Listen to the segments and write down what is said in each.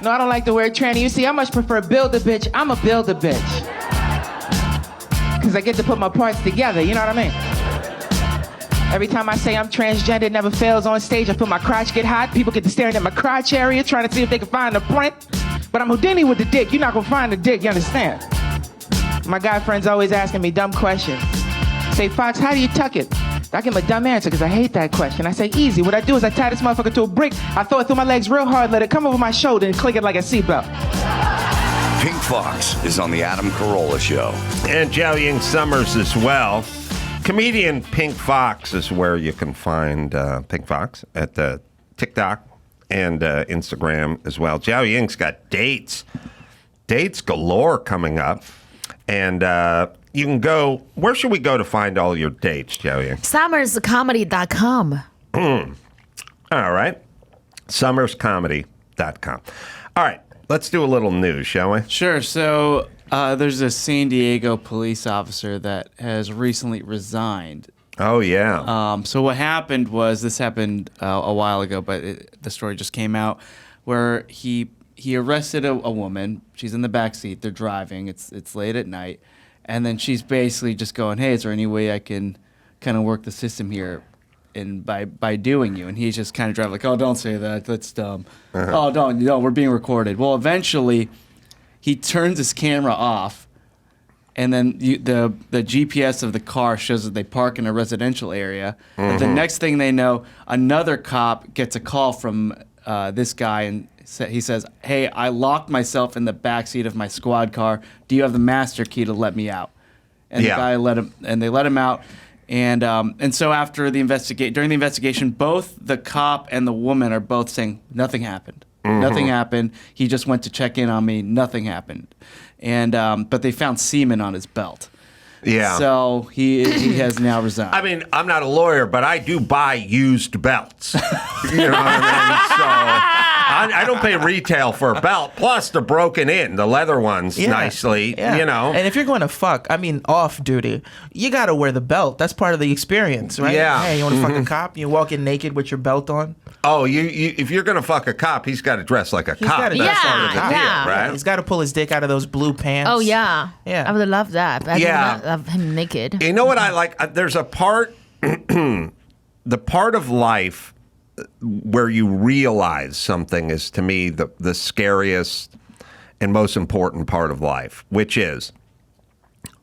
No, I don't like the word tranny. You see, I much prefer build-a-bitch. I'm a build-a-bitch. Because I get to put my parts together, you know what I mean? Every time I say I'm transgender, it never fails on stage. I feel my crotch get hot. People get to staring at my crotch area, trying to see if they can find the print. But I'm Houdini with the dick. You're not gonna find the dick, you understand? My guy friends always asking me dumb questions. Say, Foxx, how do you tuck it? I give him a dumb answer because I hate that question. I say, easy. What I do is I tie this motherfucker to a brick, I throw it through my legs real hard, let it come over my shoulder and click it like a seatbelt. Pink Foxx is on the Adam Carolla Show. And Jiaoying Summers as well. Comedian Pink Foxx is where you can find Pink Foxx at the TikTok and Instagram as well. Jiaoying's got dates galore coming up. And you can go, where should we go to find all your dates, Jiaoying? SummersComedy.com. All right. SummersComedy.com. All right. Let's do a little news, shall we? Sure. So there's a San Diego police officer that has recently resigned. Oh, yeah. So what happened was, this happened a while ago, but the story just came out, where he arrested a woman. She's in the back seat. They're driving. It's late at night. And then she's basically just going, hey, is there any way I can kind of work the system here by doing you? And he's just kind of driving like, oh, don't say that. That's dumb. Oh, don't. No, we're being recorded. Well, eventually he turns his camera off. And then the GPS of the car shows that they park in a residential area. But the next thing they know, another cop gets a call from this guy, and he says, hey, I locked myself in the backseat of my squad car. Do you have the master key to let me out? And the guy they let him out. And so after during the investigation, both the cop and the woman are both saying nothing happened. Nothing happened. He just went to check in on me. Nothing happened. And but they found semen on his belt. Yeah. So he has now resigned. I mean, I'm not a lawyer, but I do buy used belts. You know what I mean? So I don't pay retail for a belt. Plus, they're broken in, the leather ones, nicely, you know. And if you're going to fuck, I mean, off duty, you got to wear the belt. That's part of the experience, right? Yeah. Hey, you want to fuck a cop? You walk in naked with your belt on? Oh, if you're going to fuck a cop, he's got to dress like a cop. Gotta dress part of the deal, right? He's got to pull his dick out of those blue pants. Oh, yeah. Yeah. I would love that. I Yeah. would love him naked. You know what I like? There's a part, the part of life where you realize something is, to me, the scariest and most important part of life, which is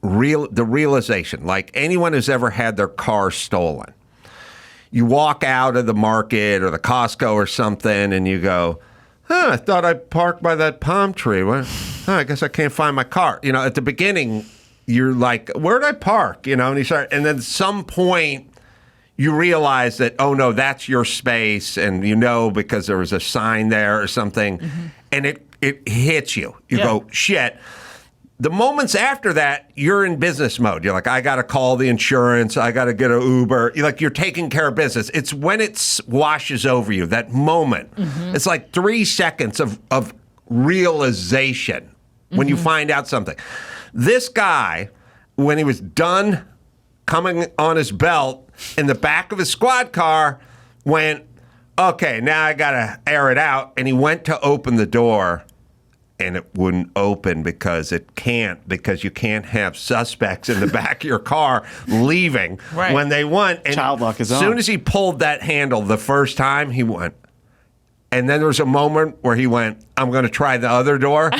the realization. Like, anyone who's ever had their car stolen, you walk out of the market or the Costco or something and you go, I thought I parked by that palm tree. Well, I guess I can't find my car. You know, at the beginning, you're like, where'd I park? You know, and then at some point, you realize that, oh no, that's your space, and you know, because there was a sign there or something, and it hits you. You go, shit. The moments after that, you're in business mode. You're like, I got to call the insurance. I got to get an Uber. You're taking care of business. It's when it washes over you, that moment. It's like 3 seconds of realization when you find out something. This guy, when he was done coming on his belt, in the back of his squad car, went, okay, now I got to air it out. And he went to open the door, and it wouldn't open because you can't have suspects in the back of your car leaving when they want. And child lock is on. As soon as he pulled that handle the first time, he went. And then there was a moment where he went, I'm going to try the other door.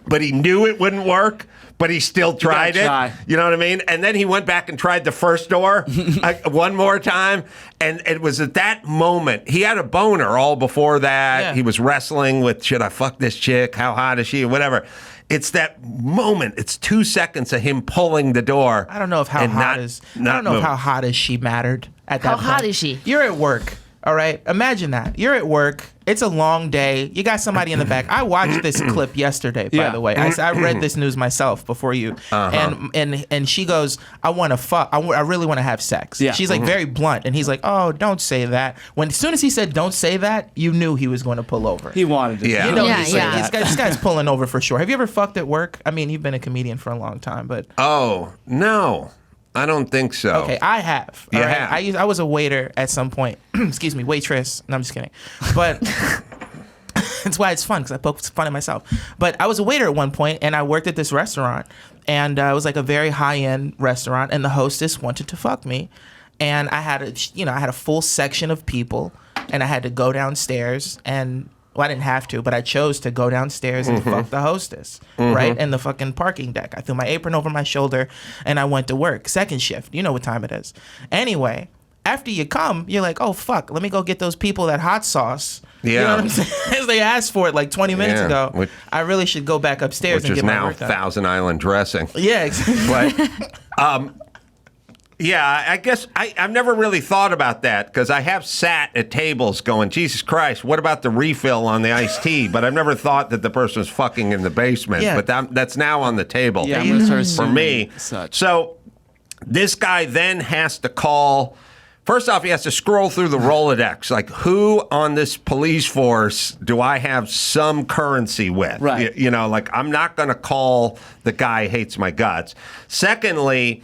But he knew it wouldn't work. But he still tried it. You know what I mean? And then he went back and tried the first door one more time. And it was at that moment, he had a boner all before that. Yeah. He was wrestling with, should I fuck this chick? How hot is she? Whatever. It's that moment. It's 2 seconds of him pulling the door. I don't know if how hot is she mattered at that point. How hot is she? You're at work. All right. Imagine that. You're at work. It's a long day. You got somebody in the back. I watched this clip yesterday, by the way. I read this news myself before you. And she goes, I want to fuck. I really want to have sex. Yeah. She's like very blunt. And he's like, oh, don't say that. As soon as he said, don't say that, you knew he was going to pull over. He wanted it. Yeah. You know, this guy's pulling over for sure. Have you ever fucked at work? I mean, you've been a comedian for a long time, but. Oh, no. I don't think so. Okay, I have. You have? I was a waiter at some point. Excuse me, waitress. No, I'm just kidding. But That's why it's fun, because I poke fun at myself. But I was a waiter at one point, and I worked at this restaurant, and it was like a very high-end restaurant, and the hostess wanted to fuck me, and I had a full section of people, and I had to go downstairs, and well, I didn't have to, but I chose to go downstairs and fuck the hostess, right, in the fucking parking deck. I threw my apron over my shoulder, and I went to work. Second shift, you know what time it is. Anyway, after you come, you're like, oh fuck, let me go get those people that hot sauce. Yeah. You know what I'm saying? They asked for it like 20 minutes ago. I really should go back upstairs and get my work done. Which is now Thousand Island dressing. Yeah, exactly. But, yeah, I guess I've never really thought about that, because I have sat at tables going, Jesus Christ, what about the refill on the iced tea? But I've never thought that the person was fucking in the basement. Yeah. But that's now on the table Yeah, I'm gonna start for me. such. So this guy then has to call. First off, he has to scroll through the Rolodex. Like, who on this police force do I have some currency with? Right. You know, like, I'm not going to call the guy who hates my guts. Secondly,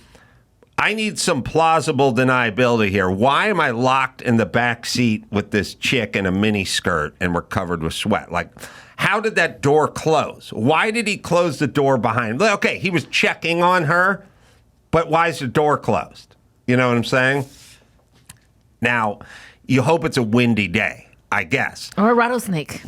I need some plausible deniability here. Why am I locked in the back seat with this chick in a mini skirt and we're covered with sweat? Like, how did that door close? Why did he close the door behind? Okay, he was checking on her, but why is the door closed? You know what I'm saying? Now, you hope it's a windy day, I guess. Or a rattlesnake.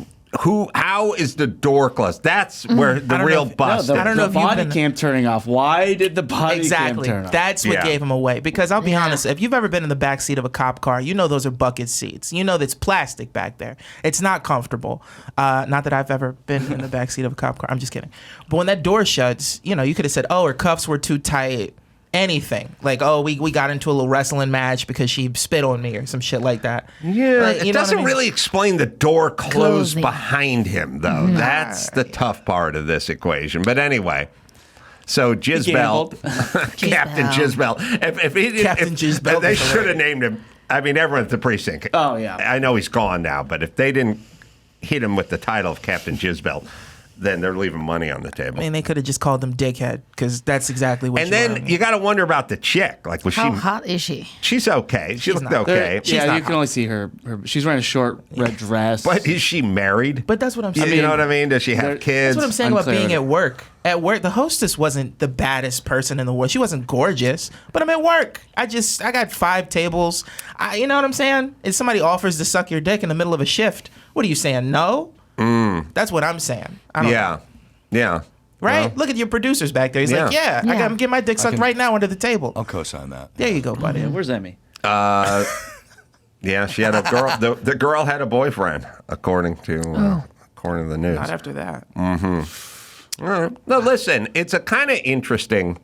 How is the door closed? That's where the real bust is. I don't know the if you've body been- cam turning off. Why did the body cam turn off? That's what Yeah. gave him away. Because I'll be honest, if you've ever been in the back seat of a cop car, you know those are bucket seats. You know that's plastic back there. It's not comfortable. Not that I've ever been in the back seat of a cop car. I'm just kidding. But when that door shuts, you know, you could have said, "Oh, her cuffs were too tight." Anything like, "Oh, we got into a little wrestling match because she spit on me," or some shit like that. Yeah, Like, it you know what I doesn't mean? really explain the door closed Closing. behind him, though. That's the tough part of this equation. But anyway, so Jizbel, Captain Jizbel. Captain Jizbel they was should have named him. I mean, everyone at the precinct. Oh, yeah. I know he's gone now, but if they didn't hit him with the title of Captain Jizbel, then they're leaving money on the table. I mean, they could have just called him Dickhead, because that's exactly what. And then you got to wonder about the chick. Like, was How she? hot is she? She's okay. She looked not. okay. She's Yeah, not you can only see her. She's wearing a short red dress. But is she married? But that's what I'm saying. You know what I mean? Does she have kids? That's what I'm saying about Unclear. being at work. At work, the hostess wasn't the baddest person in the world. She wasn't gorgeous, but I'm at work. I got 5 tables. You know what I'm saying? If somebody offers to suck your dick in the middle of a shift, what are you saying? No? That's what I'm saying. I don't know. Yeah. Right? Well, Look at your producers back there. He's like, Yeah. I got to get my dick sucked right now under the table. I'll co-sign that. There you go, buddy. Where's Emmy? yeah, she had a girl. The girl had a boyfriend, according to the news. Not after that. All right. Now, listen, it's a kind of interesting.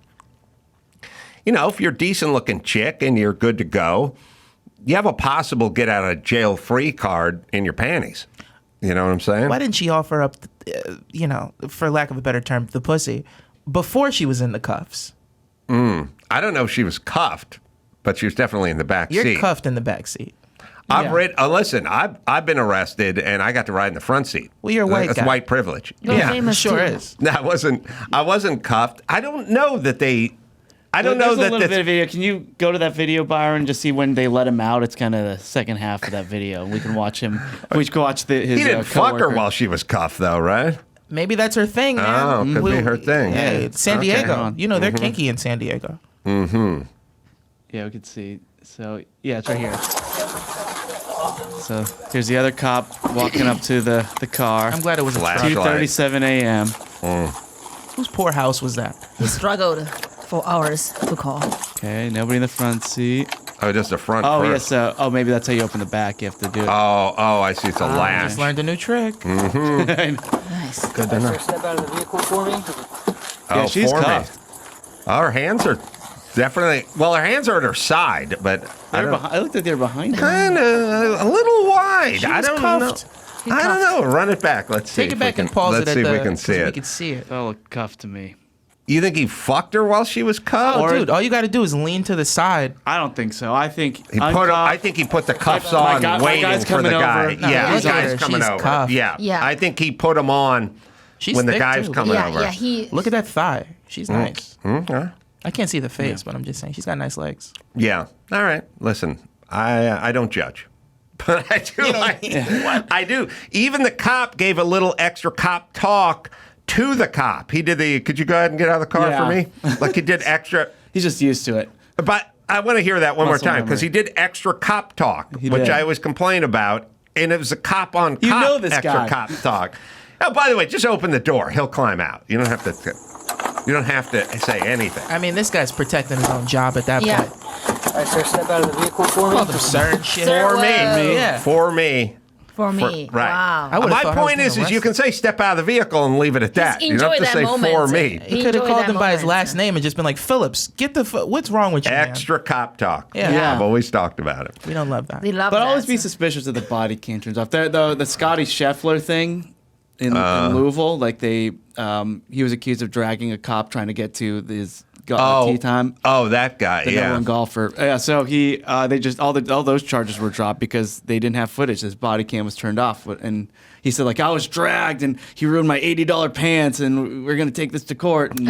You know, if you're a decent-looking chick and you're good to go, you have a possible get-out-of-jail-free card in your panties. You know what I'm saying? Why didn't she offer up, for lack of a better term, the pussy before she was in the cuffs? I don't know if she was cuffed, but she was definitely in the back You're seat. cuffed in the back seat. Listen, I've been arrested and I got to ride in the front seat. Well, you're a white That's guy. white privilege. You're famous sure too. is. No, I wasn't cuffed. I don't know that they. I don't know There's that a little bit of video. Can you go to that video, Byron, just see when they let him out? It's kind of the second half of that video. We can watch him. We can watch his. He didn't fuck her coworker. while she was cuffed, though, right? Maybe that's her thing, man. Oh, could be her thing. Yeah, it's San Okay. Diego. You know, they're kinky in San Diego. Yeah, we could see. So yeah, it's right here. So here's the other cop walking up to the car. I'm glad it was a Flash. truck. 2:37 a.m. Whose poor house was that? He struggled for hours to call. Okay, nobody in the front seat. Oh, just the front Oh first. yes. Oh, maybe that's how you open the back. You have to do it. Oh, I see. It's a I latch. just learned a new trick. Nice. Good to know. Step out of the vehicle for me. Yeah, she's for me. cuffed. Oh, her hands are definitely. Well, her hands are at her side, but I looked like they're behind her. kind of a little wide. She I was don't cuffed. know. I don't know. Run it back. Let's see. Take if it we back can, and pause let's it see at if the. we can see We it. can see it. Felt cuffed to me. You think he fucked her while she was cuffed? Oh, dude, all you got to do is lean to the side. I don't think so. I think I think he put the cuffs on, my waiting guy's for the coming guy. over. Yeah, Look the at guy's her. coming She's over. cuffed. Yeah. Yeah. I think he put them on She's when the thick, guy's too. coming Yeah, over. yeah. He. Look at that thigh. She's nice. Okay. I can't see the face, but I'm just saying she's got nice legs. Yeah. All right. Listen, I don't judge. But I do I do. Even the cop gave a little extra cop talk to the cop. He did could you go ahead and get out of the car for me? Like he did extra. He's just used to it. But I want to hear that one more Muscle time because memory. he did extra cop talk, which did. I always complain about. And it was a cop on cop You know this extra guy. cop talk. Oh, by the way, just open the door. He'll climb out. You don't have to. You don't have to say anything. I mean, this guy's protecting his own job at that Yeah. point. All right, sir, step out of the vehicle for me. Called him sir and shit. Sir, For me. whoa. Yeah. For me. For me. Right. Wow. I would've My thought I was point is getting you can say step out of the vehicle and leave it at that. You don't enjoy have to that say moment. for me. He could have Enjoy called that him by his moment. last name and just been like, Phillips, get the what's wrong with you, man? Extra cop talk. Yeah. I've always talked about it. We don't love that. They love But that. always be suspicious of the body cam turns off. The Scottie Scheffler thing in Louisville, like he was accused of dragging a cop trying to get to his tee time. Oh, that guy. The number one golfer. Yeah, so they just all those charges were dropped because they didn't have footage. His body cam was turned off, and he said like I was dragged and he ruined my $80 pants and we're gonna take this to court and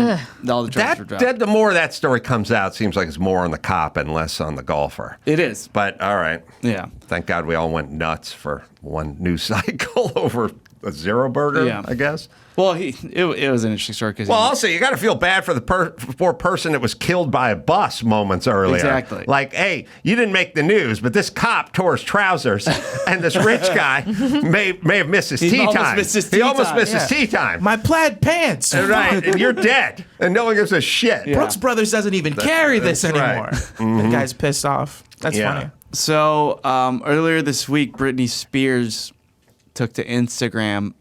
all the charges were dropped. The more that story comes out, it seems like it's more on the cop and less on the golfer. It is. But all right. Yeah. Thank God we all went nuts for one news cycle over a Zero Burger, Yeah. I guess. Well, it was an interesting story because Well, also, you got to feel bad for the poor person that was killed by a bus moments earlier. Exactly. Like, hey, you didn't make the news, but this cop tore his trousers, and this rich guy may have missed his He tea almost time. missed his He tea almost time. missed his Yeah. tea time. My plaid pants. Right, and you're dead, and no one gives a shit. Brooks Brothers doesn't even carry this that's right. anymore. The guy's pissed off. That's Yeah. funny. So earlier this week, Britney Spears took to Instagram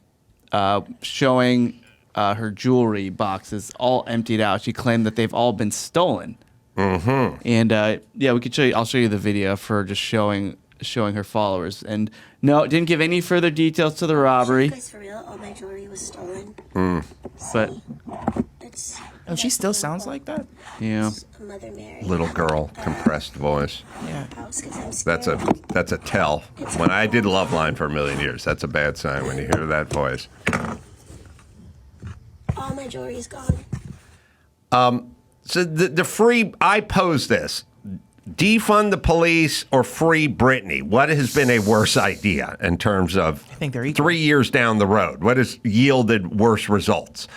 showing her jewelry boxes all emptied out. She claimed that they've all been stolen. Mm-hmm. And we could show you. I'll show you the video for just showing her followers. And no, it didn't give any further details to the robbery. Guys, for real, all my jewelry was stolen. But It's Oh, she still sounds like that? yeah, a mother Mary. Little girl, compressed voice. Yeah. House 'cause I'm scared. That's a tell. When I did Loveline for a million years, that's a bad sign when you hear that voice. All my jewelry is gone. So the free, I pose this. Defund the police or free Britney? What has been a worse idea in terms of I think they're equal. 3 years down the road? What has yielded worse results?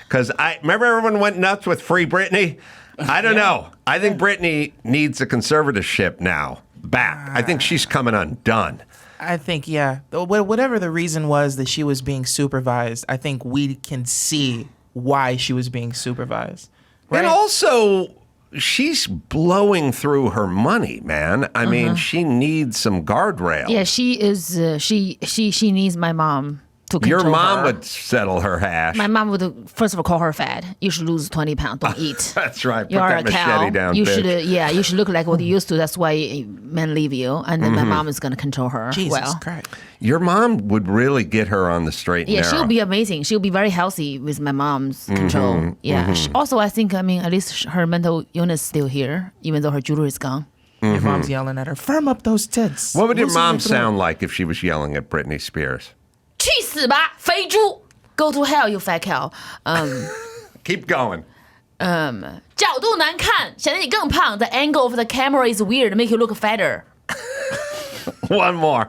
Because I remember everyone went nuts with free Britney. I don't know. I think Britney needs a conservatorship now back. I think she's coming undone. I think, yeah. Whatever the reason was that she was being supervised, I think we can see why she was being supervised. Right? And also, she's blowing through her money, man. I mean, she needs some guardrails. Yeah, she is. She needs my mom to control Your mom her. would settle her hash. My mom would first of all call her fat. You should lose 20 pounds. Don't eat. That's right. Put You are that a machete cow. down, You bitch. should, you should look like what you used to. That's why men leave you, and then my mom is gonna control her. Jesus well, Christ. Your mom would really get her on the straight and yeah, narrow. she'll be amazing. She'll be very healthy with my mom's control. Yeah. Also, I think at least her mental illness is still here, even though her jewelry is gone. Your mom's yelling at her, firm up those tits. What would your Loosen mom your throat." sound like if she was yelling at Britney Spears? 去死吧，肥猪！Go to hell, you fat cow. Keep going. 角度难看，显得你更胖。The angle of the camera is weird, make you look fatter. One more.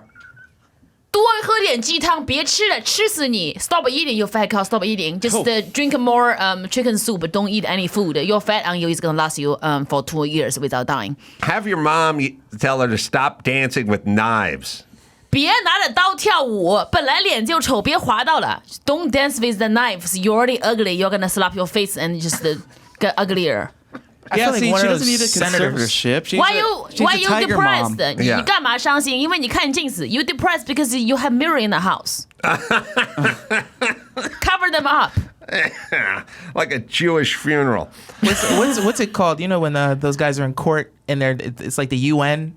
多喝点鸡汤，别吃了，吃死你！Stop eating, you fat cow. Stop eating. Just drink more chicken soup. Don't eat any food. Your fat on you is gonna last you for 2 years without dying. Have your mom tell her to stop dancing with knives. 别拿着刀跳舞，本来脸就丑，别划到了。Don't dance with the knives. You're already ugly. You're gonna slap your face and just get uglier. I feel yeah. like See, one she of doesn't those need a senators- conservatorship. She's Why a you tiger depressed? mom. 你 Yeah. 干嘛伤心？因为你看镜子。You depressed because you have mirror in the house. Cover them up. Like a Jewish funeral. What's it called? You know when those guys are in court and it's like the UN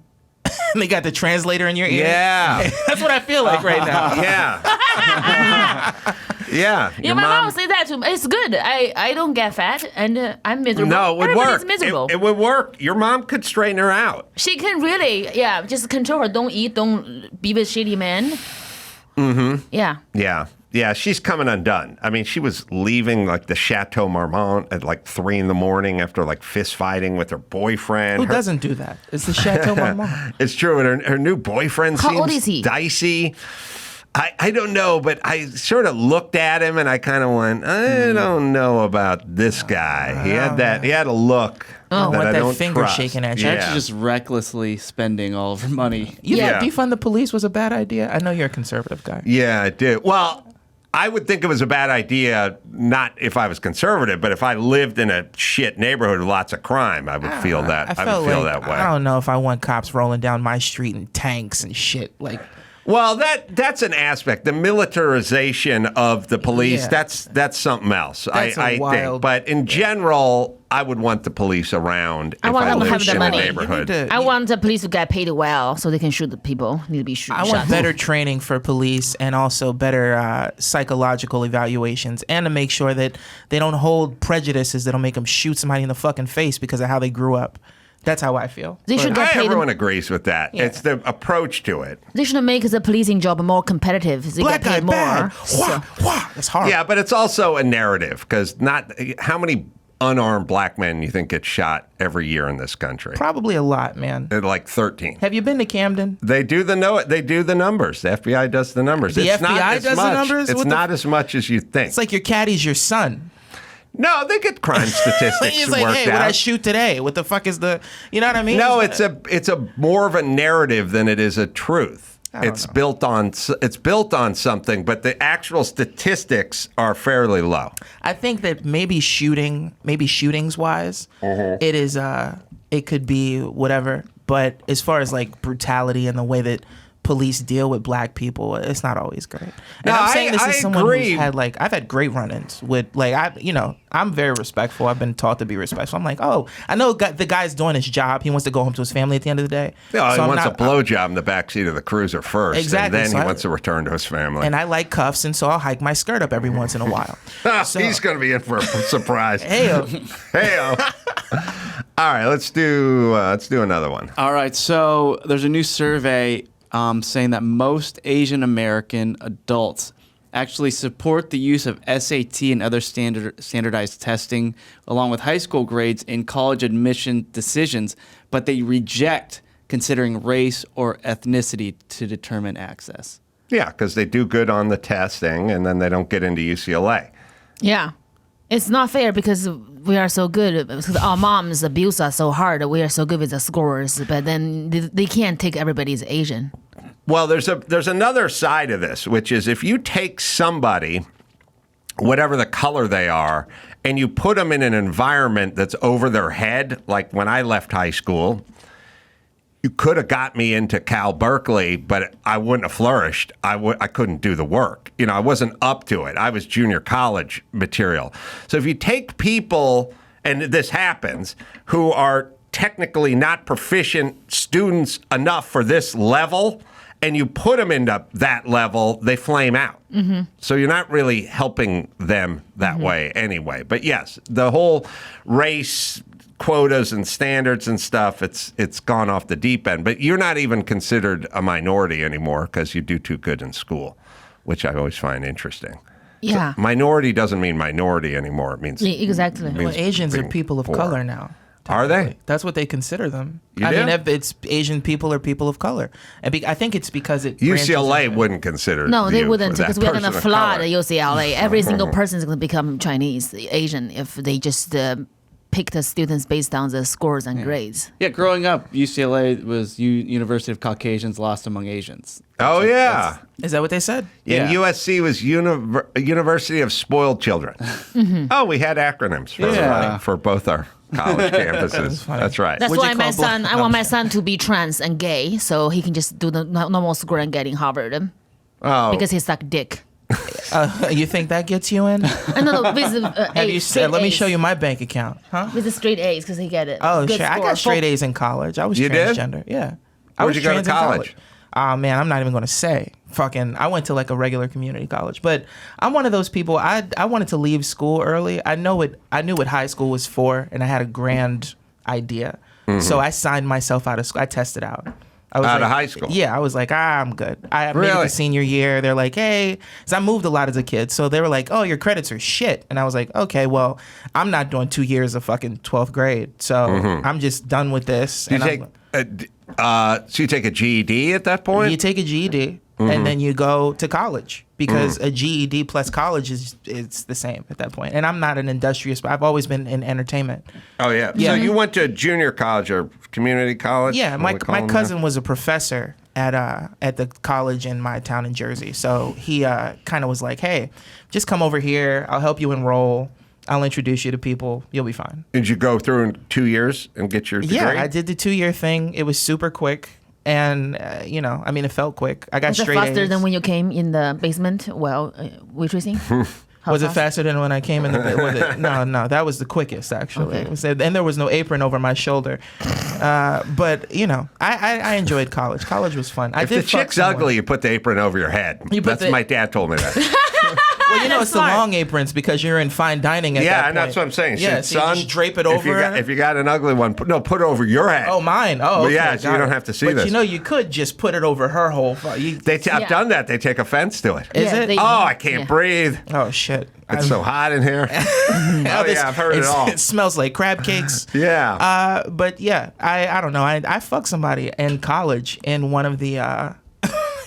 and they got the translator in your ear? Yeah. That's what I feel like right now. Yeah. Yeah. Yeah, my mom said that too. It's good. I don't get fat and I'm miserable. No, it would Everybody's work. miserable. It would work. Your mom could straighten her out. She can really, just control her. Don't eat. Don't be with shitty men. Mm-hmm. Yeah. Yeah. Yeah, she's coming undone. I mean, she was leaving like the Chateau Marmont at like 3 a.m. after like fist fighting with her boyfriend. Who doesn't do that? It's the Chateau Marmont. It's true. And her new boyfriend How seems old is he? dicey. I don't know, but I sort of looked at him and I kind of went, I don't know about this guy. He had a look. I want I that don't finger trust. shaking at you. Yeah. She's just recklessly spending all of her money. You Yeah. think defund the police was a bad idea? I know you're a conservative guy. Yeah, I do. Well, I would think it was a bad idea, not if I was conservative, but if I lived in a shit neighborhood with lots of crime, I would feel that. I would feel that way. I don't know if I want cops rolling down my street in tanks and shit. Like, Well, that's an aspect. The militarization of the police, Yeah. that's something else. That's a I think. wild- But in general, I would want the police around I if want I them to lived have the in a money. neighborhood. You need to- I want the police to get paid well so they can shoot the people. Need to be I shot. want better training for police and also better psychological evaluations and to make sure that they don't hold prejudices that'll make them shoot somebody in the fucking face because of how they grew up. That's how I feel. They should get paid. Everyone agrees with that. Yeah. It's the approach to it. They should make the policing job more competitive. They Black get guy paid more. bad. Wah, wah. That's hard. Yeah, but it's also a narrative because not how many unarmed black men you think get shot every year in this country? Probably a lot, man. Like 13. Have you been to Camden? They do the numbers. The FBI does the numbers. The It's not FBI as does the much. numbers? It's What the not as much as you think. It's like your caddy's your son. No, they get crime statistics He's worked like, hey, what out. I shoot today? What the fuck is the? You know what I mean? No, it's a more of a narrative than it is a truth. It's built on something, but the actual statistics are fairly low. I think that maybe shootings wise, it is. It could be whatever. But as far as like brutality and the way that police deal with black people, it's not always great. And No, I'm saying this I is someone agree. who's had I've had great run-ins with I'm very respectful. I've been taught to be respectful. I'm like, oh, I know the guy's doing his job. He wants to go home to his family at the end of the day. No, he So I'm wants not- a blowjob in the backseat of the cruiser first, Exactly, and then so he I- wants to return to his family. And I like cuffs, and so I'll hike my skirt up every once in a while. So- He's going to be in for a surprise. Heyo. Heyo. All right, let's do another one. All right, so there's a new survey saying that most Asian American adults actually support the use of SAT and other standardized testing along with high school grades in college admission decisions, but they reject considering race or ethnicity to determine access. Yeah, because they do good on the testing, and then they don't get into UCLA. Yeah. It's not fair because we are so good. Because our moms abuse us so hard. We are so good with the scores, but then they can't take everybody's Asian. Well, there's another side of this, which is if you take somebody, whatever the color they are, and you put them in an environment that's over their head, like when I left high school, you could have got me into Cal Berkeley, but I wouldn't have flourished. I couldn't do the work. I wasn't up to it. I was junior college material. So if you take people, and this happens, who are technically not proficient students enough for this level, and you put them into that level, they flame out. Mm-hmm. So you're not really helping them that way anyway. But yes, the whole race quotas and standards and stuff, it's gone off the deep end. But you're not even considered a minority anymore because you do too good in school, which I always find interesting. Yeah. So minority doesn't mean minority anymore. It means Exactly. means Well, Asians are being people of poor. color now. Are they? That's what they consider them. You I do? mean, if it's Asian people or people of color. And I think it's because it branches UCLA into- wouldn't consider No, they you wouldn't for that because we're going to person of flood color. UCLA. Every single person is going to become Chinese, Asian, if they just pick the students based on the scores and grades. Yeah, growing up, UCLA was University of Caucasians lost among Asians. Oh, yeah. Is that what they said? And Yeah. USC was University of Spoiled Children. Oh, we had acronyms for both our college campuses. funny. That's right. That's What'd you why my call black- son, I want my son to be trans and gay so he can just do the normal score and get in Harvard Oh, because he sucked dick. You think that gets you in? No, with Have you said, let me show you my bank account. Huh? With the straight A's because he get it. Oh, Good sure. I score. got straight A's in college. I was You did? transgender. Yeah. I Where'd was you go to trans in college? Oh, man, I'm not even going to say. I went to like a regular community college. But I'm one of those people, I wanted to leave school early. I knew what high school was for, and I had a grand idea. Mm-hmm. So I signed myself out of school. I tested out. I was Out of like, high school? Yeah, I was like, I'm good. I made it Really? to senior year. They're like, hey, because I moved a lot as a kid. So they were like, oh, your credits are shit. And I was like, okay, well, I'm not doing 2 years of fucking 12th grade. So I'm just done with this. You And take, so you take a GED at that point? you take a GED and then you go to college because a GED plus college it's the same at that point. And I'm not an industrious, but I've always been in entertainment. Oh, yeah. So you went to junior college or community college? Yeah, What my we call them cousin was a professor at the college in my town in Jersey. So he kind of was like, hey, just come over here. I'll help you enroll. I'll introduce you to people. You'll be fine. Did you go through in 2 years and get your degree? Yeah, I did the 2-year thing. It was super quick. And, you know, I mean, it felt quick. I got Was it straight faster A's. than when you came in the basement while waitressing? How Was it fast? faster than when I came in? No, that was the quickest, actually. Okay. And there was no apron over my shoulder. But, you know, I enjoyed college. College was fun. If the chick's ugly, you put the apron over your head. You put My dad told me that. Well, you know, That's it's smart. the long aprons because you're in fine dining at that Yeah, point. and that's what I'm saying. Yeah, Said, so you just drape it over. If you got an ugly one, put it over your head. Oh, mine. Oh, okay, yeah, so got you don't it. have to see but this. you know, you could just put it over her whole. I've Yeah. done that. They take offense to it. Is it? they- Oh, I can't yeah. breathe. Oh shit! It's so hot in here. Oh, yeah, I've heard it all. It smells like crab cakes. Yeah. But yeah, I don't know. I fucked somebody in college in one of the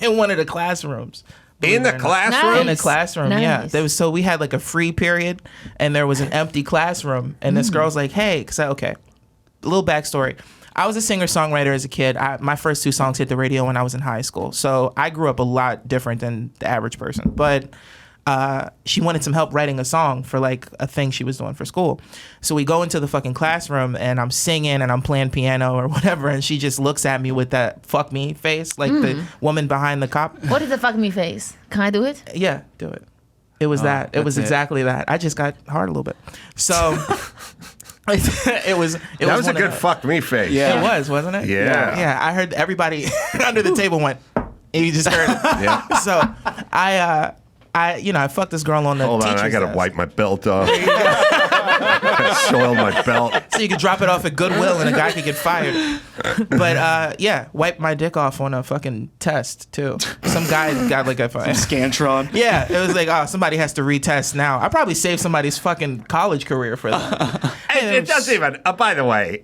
in one of the classrooms. In the classroom? In the classroom, yeah. Nice. So we had like a free period, and there was an empty classroom, and this girl's like, "Hey," because okay, a little backstory. I was a singer-songwriter as a kid. My first 2 songs hit the radio when I was in high school, so I grew up a lot different than the average person. But she wanted some help writing a song for like a thing she was doing for school. So we go into the fucking classroom and I'm singing and I'm playing piano or whatever, and she just looks at me with that fuck me face, like the woman behind the cop. What is the fuck me face? Can I do it? Yeah, do it. It was that. It was that's it. exactly that. I just got hard a little bit. So it was. That was a one of good the- fuck me face. It was, wasn't it? Yeah. Yeah. I heard everybody under the table went, and you just heard it. Yeah. So I fucked this girl on the Hold on, teacher's I gotta desk. wipe my belt off. I soiled my belt. So you could drop it off at Goodwill and a guy could get fired. But yeah, wipe my dick off on a fucking test too. Some guy got like a Scantron. Yeah, it was like, oh, somebody has to retest now. I probably saved somebody's fucking college career for that. It doesn't even. By the way,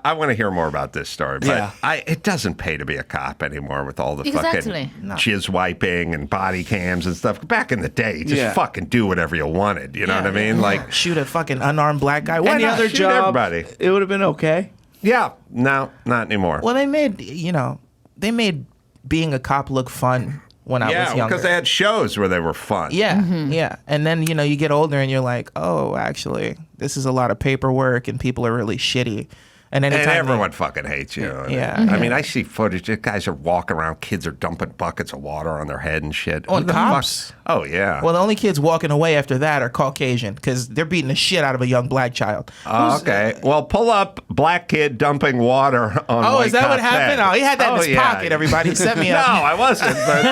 I want to hear more about this story. But Yeah. it doesn't pay to be a cop anymore with all the Exactly. fucking jizz wiping and body cams and stuff. Back in the day, just fucking do whatever you wanted. You know what I mean? Like Shoot a fucking unarmed black guy. Why Any not? other shoot job, everybody. it would have been okay. yeah, no, not anymore. Well, they made being a cop look fun when I was Yeah, younger. because they had shows where they were fun. Yeah, yeah. And then, you get older and you're like, oh, actually, this is a lot of paperwork and people are really shitty. And And anytime everyone fucking hates you. Yeah. I mean, I see footage. The guys are walking around. Kids are dumping buckets of water on their head and shit. On Who the cops? fuck- Oh, yeah. Well, the only kids walking away after that are Caucasian because they're beating the shit out of a young black child. Oh, okay. Well, pull up black kid dumping water on Oh, white is that what cop's happened? head. Oh, he had that in his yeah. pocket, everybody. Set me No, up. I wasn't. But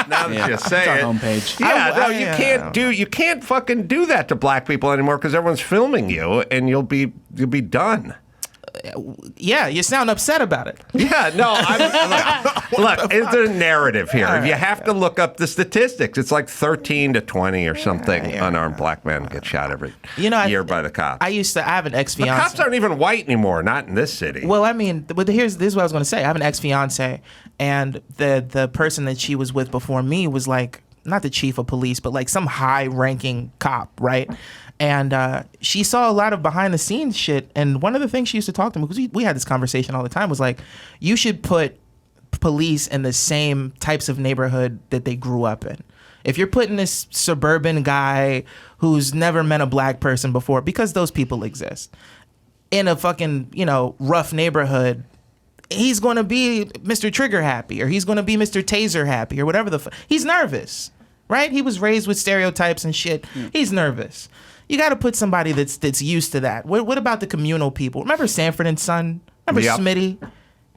now that you say It's it, our homepage. Yeah, no, I- you can't fucking do that to black people anymore because everyone's filming you, and you'll be done. Yeah, you sound upset about it. Yeah, no, look, it's a narrative here. All right, you have to look up the statistics. It's like 13 to 20 or something unarmed black men get shot every year by the cops. I have an The ex-fiance. cops aren't even white anymore, not in this city. Well, I mean, but this is what I was going to say. I have an ex-fiance, and the person that she was with before me was like, not the chief of police, but like some high-ranking cop, right? And she saw a lot of behind-the-scenes shit. And one of the things she used to talk to me, because we had this conversation all the time, was like, you should put police in the same types of neighborhood that they grew up in. If you're putting this suburban guy who's never met a black person before, because those people exist, in a fucking, rough neighborhood, he's going to be Mr. Trigger happy, or he's going to be Mr. Taser happy, or whatever he's nervous, right? He was raised with stereotypes and shit. He's nervous. You got to put somebody that's used to that. What about the communal people? Remember Sanford and Son? Remember Yep. Smitty?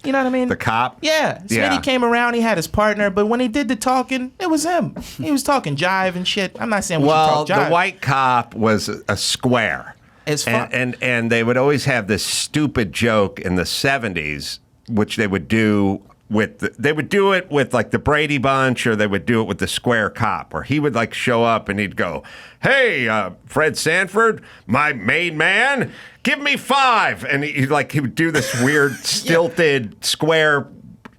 You know what I mean? The cop? Yeah. Smitty Yeah. came around, he had his partner, but when he did the talking, it was him. He was talking jive and shit. I'm not saying we Well, should talk jive. the white cop was a square. As fuck. And they would always have this stupid joke in the 70s which they would do they would do it with like the Brady Bunch, or they would do it with the Square Cop, where he would like show up and he'd go, "Hey, Fred Sanford, my main man, give me 5," and he would do this weird stilted Square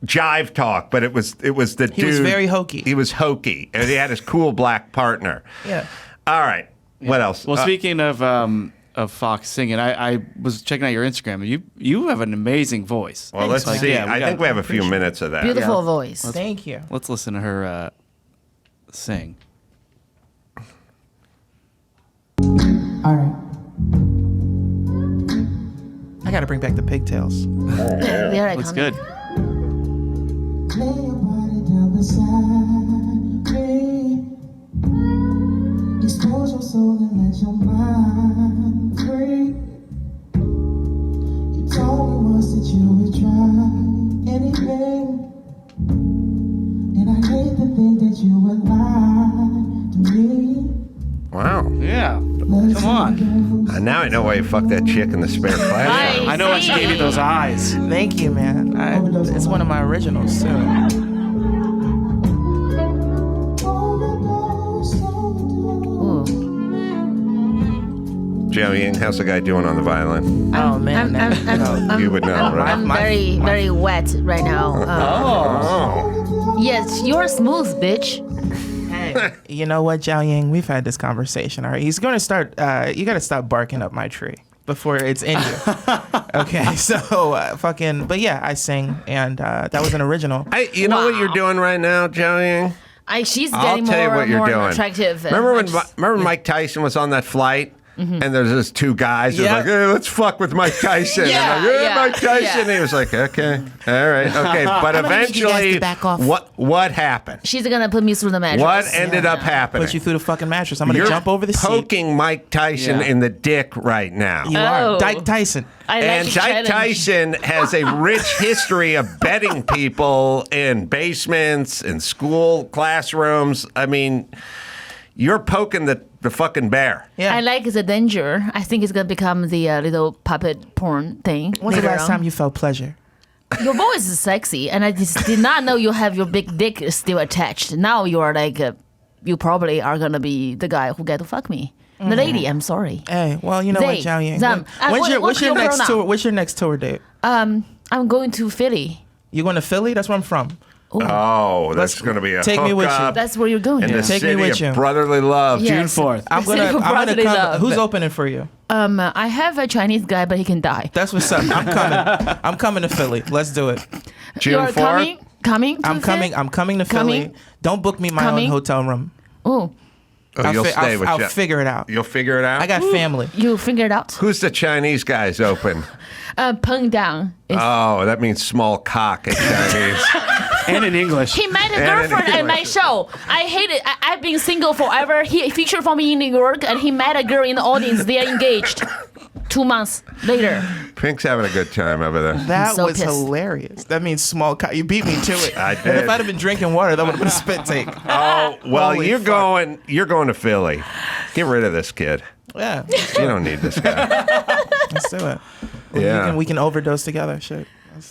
jive talk, but it was the dude. He was very hokey. He was hokey, and he had his cool black partner. Yeah. All right. What else? Well, speaking of Foxx singing, I was checking out your Instagram. You have an amazing voice. Well, let's see. Yeah, I think we have a few minutes of that. Beautiful voice. Thank you. Let's listen to her sing. All right. I got to bring back the pigtails. There I Looks come. good. Lay your body down beside me. Expose your soul and let your mind free. You told me once that you would try anything, and I hate to think that you would lie to me. Wow. Yeah. Come on. And now I know why you fucked that chick in the spare class. I know why she gave you those eyes. Thank you, man. It's one of my originals, too. Ooh. Jiaoying, how's the guy doing on the violin? Oh, man. You would know, right? I'm very wet right now. Yes, you're smooth, bitch. You know what, Jiaoying? We've had this conversation. All right, he's going to start. You got to stop barking up my tree before it's in you. Okay, so but yeah, I sing, and that was an original. You know what you're doing right now, Jiaoying? She's I'll getting tell you what you're more doing. attractive. Remember Mike Tyson was on that flight? And there's those two guys who was like, hey, let's fuck with Mike Tyson. Yeah, and like, yeah, Mike Tyson. yeah. And he was like, okay, all right, okay. But I'm gonna need you guys eventually, to back off. what happened? She's gonna put me through the mattress. What ended up happening? Put you through the fucking mattress. I'm going to You're jump over the seat. poking Mike Tyson Yeah. in the dick right now. You are. Oh. Dyke Tyson. I like And your Mike challenge. Tyson has a rich history of betting people in basements, in school classrooms. I mean, you're poking the fucking bear. Yeah. I like the danger. I think it's gonna become the little puppet porn thing. When's the later last on. time you felt pleasure? Your voice is sexy, and I just did not know you have your big dick still attached. Now you are like, you probably are gonna be the guy who get to fuck me. The lady, I'm sorry. Hey, well, you know what, They, Jiaoying? them. What's your next pronoun? tour? What's your next tour date? I'm going to Philly. You going to Philly? That's where I'm from. Oh, that's going to be a take me with you. hookup That's where you're going. in the Take me city with of you. brotherly love. Yeah. June Yes. 4th. I'm gonna Brotherly come. love. Who's opening for you? I have a Chinese guy, but he can die. That's what's up. I'm coming. I'm coming to Philly. Let's do it. June You're 4th? coming. I'm coming. I'm coming to Philly. Coming? Don't book me my own Coming? hotel room. Oh, Oh, you'll stay with I'll you. figure it out. You'll figure it out? I got family. you figured out. Who's the Chinese guys open? Peng Dang. Oh, that means small cock in Chinese. And in English. He met a And girlfriend at my English. show. I hate it. I've been single forever. He featured for me in New York, and he met a girl in the audience. They are engaged. 2 months later. Pink's having a good time over there. That so was pissed. hilarious. That means small cock. You beat me to it. I And did. if I'd have been drinking water, that would have been a spit take. Oh, well, Holy you're fuck. going to Philly. Get rid of this kid. Yeah, You don't need this guy. let's do it. Yeah. We can overdose together. Shit.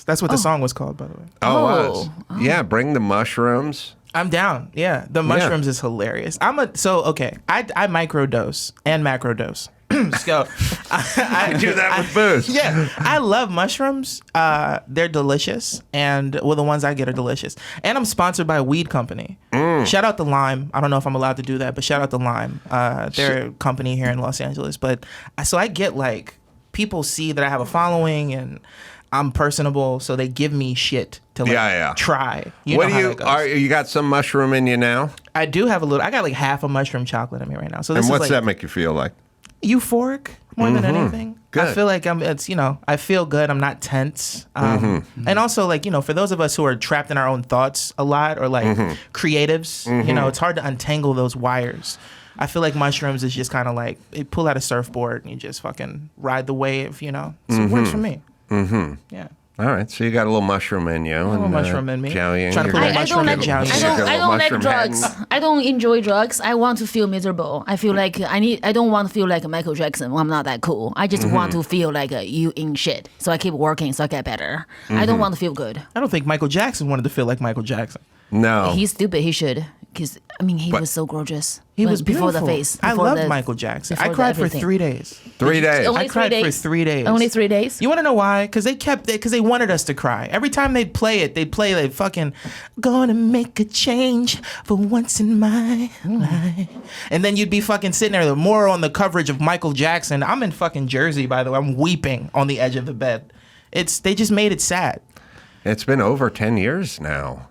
That's what the song was called, by the way. Oh, it was. Yeah, bring the mushrooms. I'm down. Yeah, the mushrooms is hilarious. I microdose and macrodose. Let's go. I Do that with booze. Yeah, I love mushrooms. They're delicious, and the ones I get are delicious. And I'm sponsored by a weed company. Shout out to Lime. I don't know if I'm allowed to do that, but shout out to Lime. They're a company here in Los Angeles. But so I get like people see that I have a following and I'm personable, so they give me shit to try. What do you got some mushroom in you now? I do have a little. I got like half a mushroom chocolate in me right now. So this And is what's like that make you feel like? euphoric more than anything. Good. I feel like I feel good. I'm not tense. And also like, for those of us who are trapped in our own thoughts a lot or like creatives, it's hard to untangle those wires. I feel like mushrooms is just kind of like, you pull out a surfboard and you just fucking ride the wave, So it works for me. Yeah. All right, so you got a little mushroom in you. A little mushroom in me. Jiaoying, Trying to put you're a gonna- I don't like Mushroom and Jiaoying. I don't like Mushroom drugs. head. I don't enjoy drugs. I want to feel miserable. I feel like I don't want to feel like Michael Jackson when I'm not that cool. I just want to feel like you in shit. So I keep working so I get better. I don't want to feel good. I don't think Michael Jackson wanted to feel like Michael Jackson. No. He's stupid. He should. Because, I mean, he was so gorgeous. He was before beautiful. the face. I before loved the- Michael Jackson. I before the cried for everything. 3 days. 3 days. Only I cried 3 for days? 3 days. Only 3 days? You want to know why? Because they wanted us to cry. Every time they'd play it, they'd play like fucking gonna make a change for once in my life. And then you'd be fucking sitting there, more on the coverage of Michael Jackson. I'm in fucking Jersey, by the way. I'm weeping on the edge of the bed. They just made it sad. It's been over 10 years now,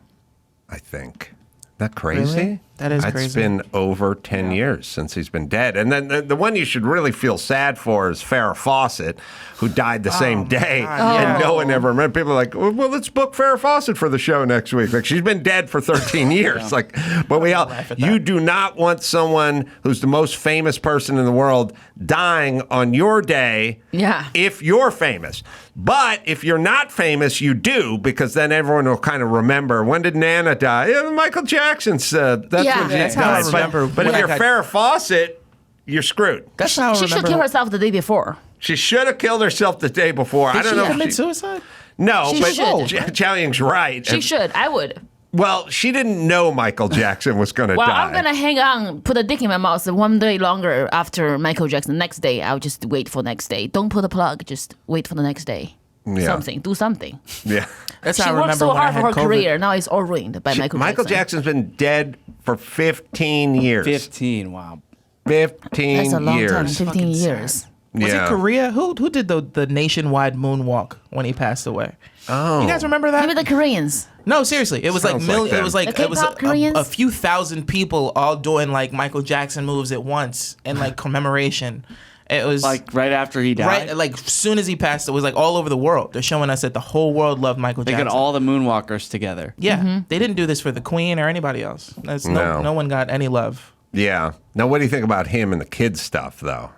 I think. Isn't that crazy? Really? That is It's crazy. been over 10 years since he's been dead. And then the one you should really feel sad for is Farrah Fawcett, who died the same day. God, and yeah. no one ever remembered. People are like, well, let's book Farrah Fawcett for the show next week. Like, she's been dead for 13 years. Like, but laugh at that. you do not want someone who's the most famous person in the world dying on your day Yeah. if you're famous. But if you're not famous, you do, because then everyone will kind of remember, when did Nana die? Yeah, Michael Jackson said. That's Yeah. when she That's how I died. remember But if when I you're got- Farrah Fawcett, you're screwed. That's how I She should remember. kill herself the day before. She should have killed herself the day before. I Did don't she know. commit if suicide? No, She but should. Jiaoying's right. She should. I would. Well, she didn't know Michael Jackson was going to Well, die. I'm gonna hang on, put a dick in my mouth one day longer after Michael Jackson. Next day, I'll just wait for next day. Don't pull the plug. Just wait for the next day. Yeah. Something. Do something. Yeah. That's She how I worked remember so when I hard had for her COVID. career. Now it's all ruined by Michael Jackson. Jackson's been dead for 15 years. 15. Wow. 15 That's a long years. time. 15 Fucking years. Was Yeah. it Korea? Who did the nationwide moonwalk when he passed away? Oh. You guys remember that? Maybe the Koreans. No, seriously, it was like Sounds like million. them. It was like The it was K-pop Koreans? a few thousand people all doing like Michael Jackson moves at once and like commemoration. It was Like right after he died. right, like as soon as he passed, it was like all over the world. They're showing us that the whole world loved Michael They Jackson. got all the moonwalkers together. Yeah, they didn't do this for the Queen or anybody else. That's No. no one got any love. Yeah. Now, what do you think about him and the kids stuff, though?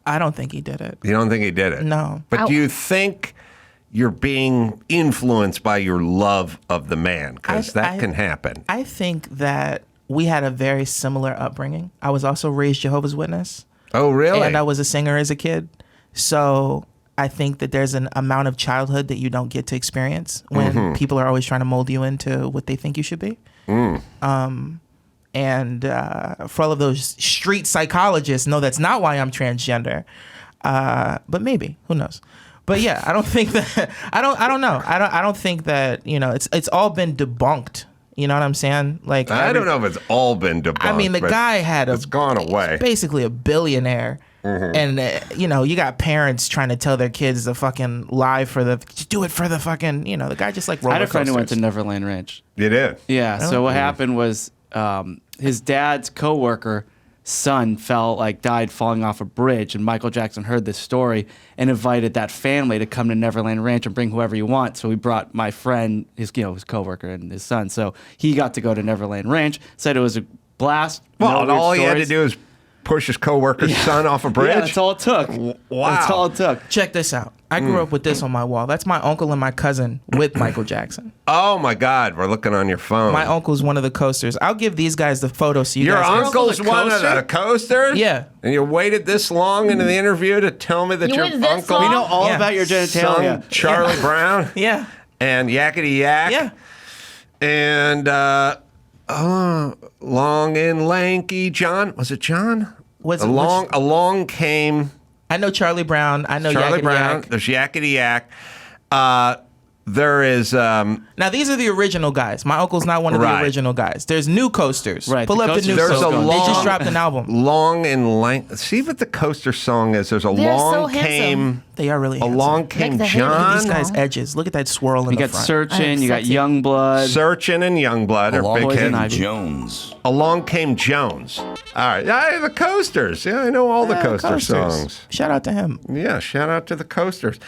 I don't think he did it. You don't think he did it? No. But do you think you're being influenced by your love of the man? Because that I- can happen. I think that we had a very similar upbringing. I was also raised Jehovah's Witness. Oh, really? And I was a singer as a kid. So I think that there's an amount of childhood that you don't get to experience when people are always trying to mold you into what they think you should be. And for all of those street psychologists, no, that's not why I'm transgender. But maybe, who knows? But yeah, I don't think that I don't know. I don't think that, it's all been debunked. You know what I'm saying? Like I don't know if it's all been debunked. I mean, the but guy had it's gone away. basically a billionaire. And you got parents trying to tell their kids to fucking lie do it for the fucking, the guy just like roller I had a friend who went to coasters. Neverland Ranch. You did. Yeah. So what happened was his dad's coworker son died falling off a bridge, and Michael Jackson heard this story and invited that family to come to Neverland Ranch and bring whoever you want. So he brought my friend, his coworker, and his son. So he got to go to Neverland Ranch. Said it was a blast. Well, no and weird all he had to stories. do is push his coworker's son off a bridge. Yeah, that's all it took. Wow. That's all it took. Check this out. I grew up with this on my wall. That's my uncle and my cousin with Michael Jackson. Oh my God, we're looking on your phone. My uncle's one of the coasters. I'll give these guys the photo so you Your guys can- uncle's Uncle one of the coasters? Yeah. And you waited this long into the interview to tell me that You your waited this uncle long? We know all Yeah. about your genitalia. sung Charlie Brown Yeah. and Yakety Yak Yeah. and long and lanky John. Was it John? Was- along came I know Charlie Brown. I know Charlie Yakety Brown. Yak. There's Yakety Yak. There is Now these are the original guys. My uncle's not one of Right. the original guys. There's new coasters. Right, Pull the up the coasters new are there's so a coasters. good. They just long dropped an album. long and lank. See what the coaster song is. There's a They're long so handsome. came. They are really handsome. Along came the hair of John. These guys' edges. Look at that swirl in You the got front. Searching, you got sexy. Youngblood. Searching and Youngblood are big Poison hits. Ivy. Jones. Along came Jones. All right, the coasters. Yeah, I know all the coaster songs. Shout out to him. Yeah, shout out to the coasters.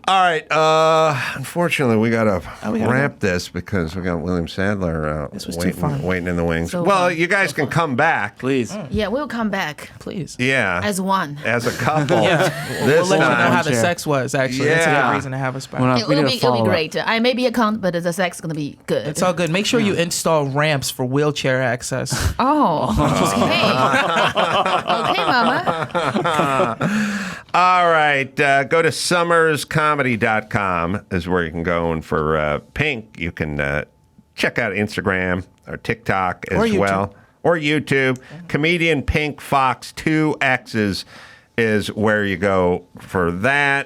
All right, unfortunately. unfortunately, we got to we gotta wrap this because we got William Sadler This was too fun. waiting in the wings. So well, fun. you guys can come back. Please. Yeah, we'll come back Please. Yeah. as one. As a couple. Yeah. This We'll let you know time. how the sex was, actually. That's a Yeah. good reason to have us back. We're not- we It'll need be to follow up. great. I may be a cunt, but the sex is gonna be good. It's all good. Make sure you install ramps for wheelchair access. Oh, okay, Mama. All right. Go to summerscomedy.com is where you can go. And for Pink, you can check out Instagram or TikTok as Or YouTube. well. Or YouTube. Comedian Pink Foxx, 2 X's is where you go for that.